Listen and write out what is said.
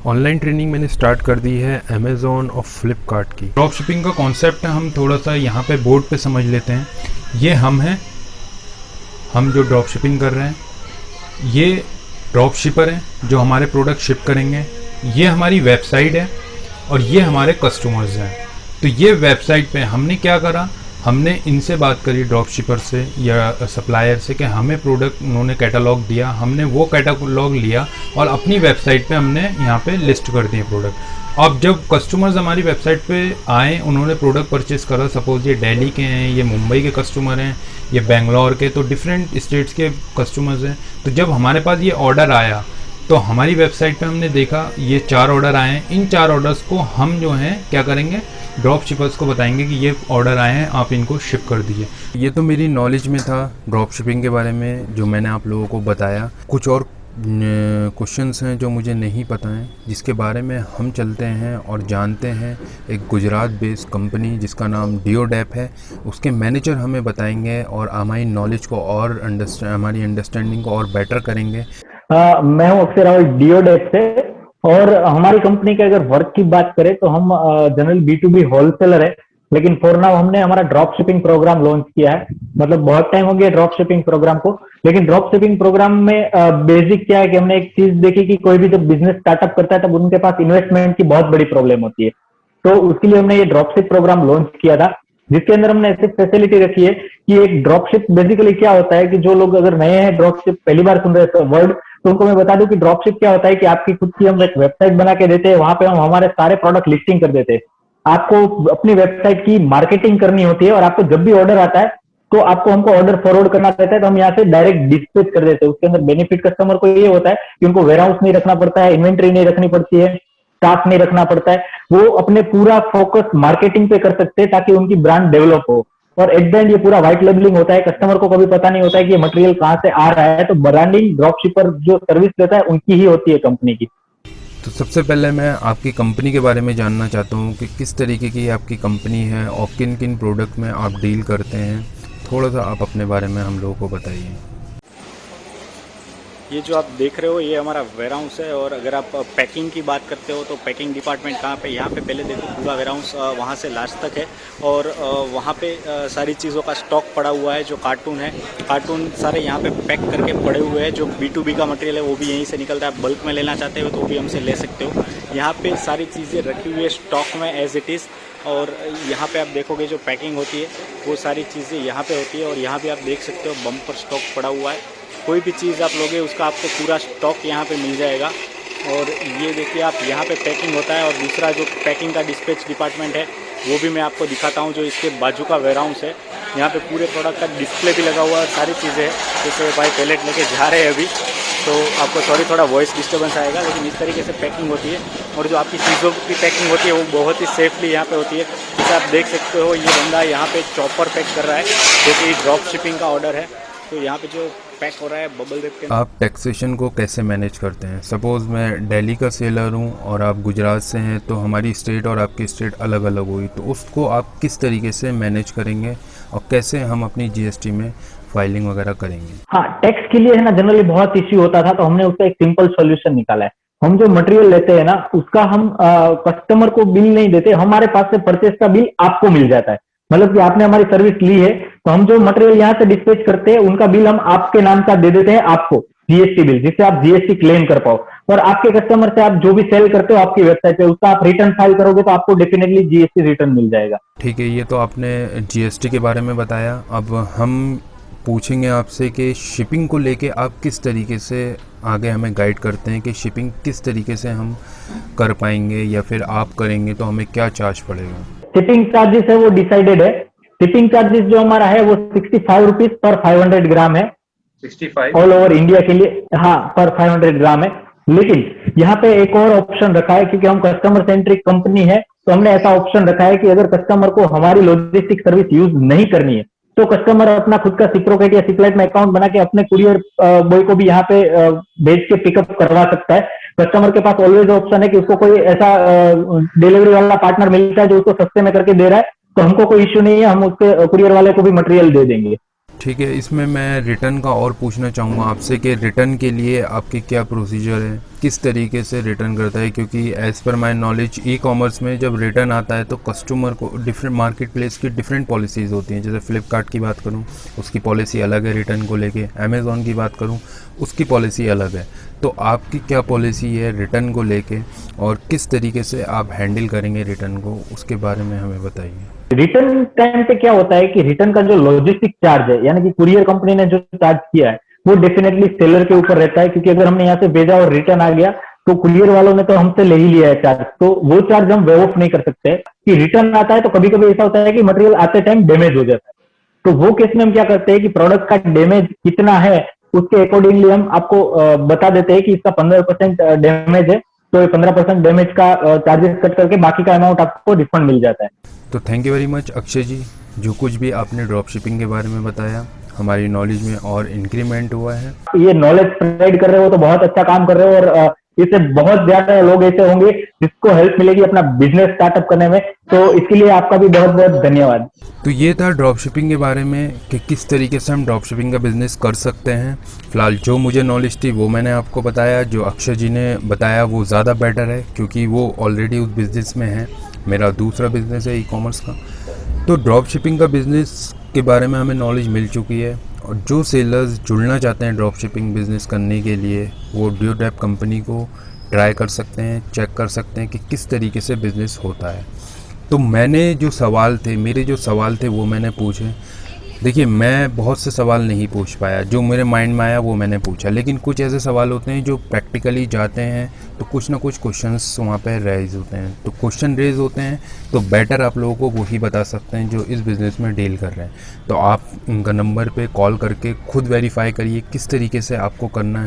Online training मैंने start कर दी है अमेज़ॉन और फ्लिपकार्ट की। ड्रॉप शिपिंग का कॉन्सेप्ट हम थोड़ा सा यहाँ पे बोर्ड पे समझ लेते हैं। ये हम हैं, हम जो ड्रॉप शिपिंग कर रहे हैं, ये ड्रॉप शिपर हैं जो हमारे प्रोडक्ट शिप करेंगे। ये हमारी वेबसाइट है और ये हमारे कस्टमर्स हैं। तो ये वेबसाइट पे हमने क्या करा, हमने इनसे बात करी ड्रॉप शिपर से या सप्लायर से कि हमें प्रोडक्ट उन्होंने कैटलॉग दिया, हमने वो कैटलॉग लिया और अपनी वेबसाइट पे हमने यहाँ पे लिस्ट कर दिए प्रोडक्ट। अब जब कस्टमर्स हमारी वेबसाइट पे आए, उन्होंने प्रोडक्ट परचेस करा, सपोज ये दिल्ली के हैं, ये मुंबई के कस्टमर हैं, ये बेंगलोर के, तो डिफरेंट स्टेट्स के कस्टमर्स हैं। तो जब हमारे पास ये ऑर्डर आया तो हमारी वेबसाइट पे हमने देखा ये 4 ऑर्डर आए हैं। इन 4 ऑर्डर्स को हम जो हैं क्या करेंगे, ड्रॉप शिपर्स को बताएंगे कि ये ऑर्डर आए हैं, आप इनको शिप कर दीजिए। ये तो मेरी नॉलेज में था ड्रॉप शिपिंग के बारे में जो मैंने आप लोगों को बताया। कुछ और क्वेश्चंस हैं जो मुझे नहीं पता हैं, जिसके बारे में हम चलते हैं और जानते हैं। एक गुजरात बेस्ड कंपनी जिसका नाम डियोडैप है, उसके मैनेजर हमें बताएंगे और हमारी नॉलेज को और हमारी अंडरस्टैंडिंग को और बेटर करेंगे। मैं हूं अक्षय रावल डियोडेक से। और हमारी कंपनी के अगर वर्क की बात करें तो हम जनरल B2B होलसेलर है, लेकिन फॉर नाउ हमने हमारा ड्रॉप शिपिंग प्रोग्राम लॉन्च किया है। मतलब बहुत टाइम हो गया ड्रॉप शिपिंग प्रोग्राम को, लेकिन ड्रॉप शिपिंग प्रोग्राम में बेसिक क्या है कि हमने एक चीज देखी कि कोई भी जब बिजनेस स्टार्टअप करता है तब उनके पास इन्वेस्टमेंट की बहुत बड़ी प्रॉब्लम होती है। तो उसके लिए हमने ये ड्रॉप शिप प्रोग्राम लॉन्च किया था, जिसके अंदर हमने ऐसी फैसिलिटी रखी है कि एक ड्रॉप शिप बेसिकली क्या होता है कि जो लोग अगर नए हैं, ड्रॉप शिप पहली बार सुन रहे हैं वर्ड, तो उनको मैं बता दूं कि ड्रॉप शिप क्या होता है कि आपकी खुद की हम एक वेबसाइट बना के देते हैं, वहां पे हम हमारे सारे प्रोडक्ट लिस्टिंग कर देते हैं। आपको अपनी वेबसाइट की मार्केटिंग करनी होती है और आपको जब भी ऑर्डर आता है तो आपको हमको ऑर्डर फॉरवर्ड करना रहता है, तो हम यहाँ से डायरेक्ट डिस्पैच कर देते हैं। उसके अंदर बेनिफिट कस्टमर को ये होता है कि उनको वेयरहाउस नहीं रखना पड़ता है, इन्वेंट्री नहीं रखनी पड़ती है, स्टाफ नहीं रखना पड़ता है। वो अपने पूरा फोकस मार्केटिंग पे कर सकते हैं ताकि उनकी ब्रांड डेवलप हो। और एट द एंड ये पूरा व्हाइट लेबलिंग होता है, कस्टमर को कभी पता नहीं होता है कि ये मटेरियल कहाँ से आ रहा है। तो ब्रांडिंग ड्रॉप शिपर जो सर्विस देता है उनकी ही होती है कंपनी की। तो सबसे पहले मैं आपकी कंपनी के बारे में जानना चाहता हूँ कि किस तरीके की आपकी कंपनी है और किन किन प्रोडक्ट में आप डील करते हैं। थोड़ा सा आप अपने बारे में हम लोगों को बताइए। ये जो आप देख रहे हो ये हमारा वेयरहाउस है। और अगर आप पैकिंग की बात करते हो तो पैकिंग डिपार्टमेंट कहाँ पे, यहाँ पे पहले देखो पूरा वेयरहाउस वहाँ से लास्ट तक है। और वहाँ पे सारी चीज़ों का स्टॉक पड़ा हुआ है। जो कार्टून है, कार्टून सारे यहाँ पे पैक करके पड़े हुए हैं। जो B2B का मटेरियल है वो भी यहीं से निकलता है। बल्क में लेना चाहते हो तो वो भी हमसे ले सकते हो। यहाँ पे सारी चीज़ें रखी हुई है स्टॉक में एज इट इज़। और यहाँ पे आप देखोगे जो पैकिंग होती है वो सारी चीज़ें यहाँ पे होती है। और यहाँ पे आप देख सकते हो बम्पर स्टॉक पड़ा हुआ है। कोई भी चीज़ आप लोगे उसका आपको पूरा स्टॉक यहाँ पे मिल जाएगा। और ये देखिए आप, यहाँ पे पैकिंग होता है। और दूसरा जो पैकिंग का डिस्पैच डिपार्टमेंट है वो भी मैं आपको दिखाता हूँ, जो इसके बाजू का वेयरहाउस है। यहाँ पे पूरे प्रोडक्ट का डिस्प्ले भी लगा हुआ है, सारी चीज़ें हैं। जैसे भाई पैलेट लेके जा रहे हैं अभी, तो आपको थोड़ा वॉइस डिस्टर्बेंस आएगा, लेकिन इस तरीके से पैकिंग होती है। और जो आपकी चीज़ों की पैकिंग होती है वो बहुत ही सेफली यहाँ पे होती है। जैसे आप देख सकते हो ये बंदा यहाँ पे चॉपर पैक कर रहा है, जो कि ड्रॉप शिपिंग का ऑर्डर है। तो यहाँ पे जो पैक हो रहा है बबल रैप के। आप टैक्सेशन को कैसे मैनेज करते हैं? सपोज़ मैं दिल्ली का सेलर हूँ और आप गुजरात से हैं, तो हमारी स्टेट और आपकी स्टेट अलग अलग हुई, तो उसको आप किस तरीके से मैनेज करेंगे और कैसे हम अपनी GST में फाइलिंग वगैरह करेंगे? हाँ, टैक्स के लिए है ना जनरली बहुत इश्यू होता था, तो हमने उसका एक सिंपल सॉल्यूशन निकाला है। हम जो मटेरियल लेते हैं ना उसका हम कस्टमर को बिल नहीं देते, हमारे पास से परचेस का बिल आपको मिल जाता है। मतलब कि आपने हमारी सर्विस ली है तो हम जो मटेरियल यहाँ से डिस्पैच करते हैं उनका बिल हम आपके नाम का दे देते हैं आपको, GST बिल, जिससे आप GST क्लेम कर पाओ। और आपके कस्टमर से आप जो भी सेल करते हो आपकी वेबसाइट पे, उसका आप रिटर्न फाइल करोगे तो आपको डेफिनेटली GST रिटर्न मिल जाएगा। ठीक है, ये तो आपने GST के बारे में बताया। अब हम पूछेंगे आपसे कि शिपिंग को लेके आप किस तरीके से आगे हमें गाइड करते हैं कि शिपिंग किस तरीके से हम कर पाएंगे, या फिर आप करेंगे तो हमें क्या चार्ज पड़ेगा? शिपिंग चार्जेस है वो डिसाइडेड है। शिपिंग चार्जेस जो हमारा है वो 65 रुपीज पर 500 ग्राम है, 65 ऑल ओवर इंडिया के लिए। हाँ, पर 500 ग्राम है। लेकिन यहाँ पे एक और ऑप्शन रखा है, क्योंकि हम कस्टमर सेंट्रिक कंपनी है, तो हमने ऐसा ऑप्शन रखा है कि अगर कस्टमर को हमारी लॉजिस्टिक सर्विस यूज नहीं करनी है तो कस्टमर अपना खुद का सिप्रोकेट या सिप्लाइट में अकाउंट बना के अपने कुरियर बॉय को भी यहाँ पे भेज के पिकअप करवा सकता है। कस्टमर के पास ऑलवेज ऑप्शन है कि उसको कोई ऐसा डिलीवरी वाला पार्टनर मिलता है जो उसको सस्ते में करके दे रहा है, तो हमको कोई इश्यू नहीं है, हम उसके कुरियर वाले को भी मटेरियल दे देंगे। ठीक है, इसमें मैं रिटर्न का और पूछना चाहूँगा आपसे कि रिटर्न के लिए आपकी क्या प्रोसीजर है, किस तरीके से रिटर्न करता है, क्योंकि as per my knowledge e commerce में जब रिटर्न आता है तो कस्टमर को डिफरेंट मार्केट प्लेस की डिफरेंट पॉलिसीज़ होती हैं। जैसे फ्लिपकार्ट की बात करूँ, उसकी पॉलिसी अलग है रिटर्न को लेके। अमेज़ॉन की बात करूँ, उसकी पॉलिसी अलग है। तो आपकी क्या पॉलिसी है रिटर्न को लेके और किस तरीके से आप हैंडल करेंगे रिटर्न को, उसके बारे में हमें बताइए। रिटर्न टाइम पे क्या होता है कि रिटर्न का जो लॉजिस्टिक चार्ज है, यानी कि कुरियर कंपनी ने जो चार्ज किया है, वो डेफिनेटली सेलर के ऊपर रहता है, क्योंकि अगर हमने यहाँ से भेजा और रिटर्न आ गया तो कुरियर वालों ने तो हमसे ले ही लिया है चार्ज, तो वो चार्ज हम वेव ऑफ नहीं कर सकते। कि रिटर्न आता है तो कभी कभी ऐसा होता है कि मटेरियल आते टाइम डैमेज हो जाता है, तो वो केस में हम क्या करते हैं कि प्रोडक्ट का डैमेज कितना है उसके अकॉर्डिंगली हम आपको बता देते हैं कि इसका 15% डैमेज है, तो ये 15% डैमेज का चार्जेस कट करके बाकी का अमाउंट आपको रिफंड मिल जाता है। तो thank you very much Akshay ji, जो कुछ भी आपने ड्रॉप शिपिंग के बारे में बताया हमारी नॉलेज में और इंक्रीमेंट हुआ है। ये नॉलेज स्प्रेड कर रहे हो तो बहुत अच्छा काम कर रहे हो, और इससे बहुत ज्यादा लोग ऐसे होंगे जिसको हेल्प मिलेगी अपना बिजनेस स्टार्टअप करने में, तो इसके लिए आपका भी बहुत बहुत धन्यवाद। तो ये था ड्रॉप शिपिंग के बारे में कि किस तरीके से हम ड्रॉप शिपिंग का बिज़नेस कर सकते हैं। फ़िलहाल जो मुझे नॉलेज थी वो मैंने आपको बताया, जो अक्षय जी ने बताया वो ज़्यादा बेटर है क्योंकि वो ऑलरेडी उस बिज़नेस में है। मेरा दूसरा बिज़नेस है ई कॉमर्स का। तो ड्रॉप शिपिंग का बिज़नेस के बारे में हमें नॉलेज मिल चुकी है, और जो सेलर्स जुड़ना चाहते हैं ड्रॉप शिपिंग बिज़नेस करने के लिए वो डियोटैप कंपनी को ट्राई कर सकते हैं, चेक कर सकते हैं कि किस तरीके से बिज़नेस होता है। तो मैंने जो सवाल थे, मेरे जो सवाल थे वो मैंने पूछे। देखिए, मैं बहुत से सवाल नहीं पूछ पाया, जो मेरे माइंड में आया वो मैंने पूछा, लेकिन कुछ ऐसे सवाल होते हैं जो प्रैक्टिकली जाते हैं तो कुछ ना कुछ क्वेश्चंस वहाँ पे रेज होते हैं। तो क्वेश्चन रेज होते हैं तो बेटर आप लोगों को वही बता सकते हैं जो इस बिज़नेस में डील कर रहे हैं। तो आप उनका नंबर पे कॉल करके खुद वेरीफाई करिए किस तरीके से आपको करना है।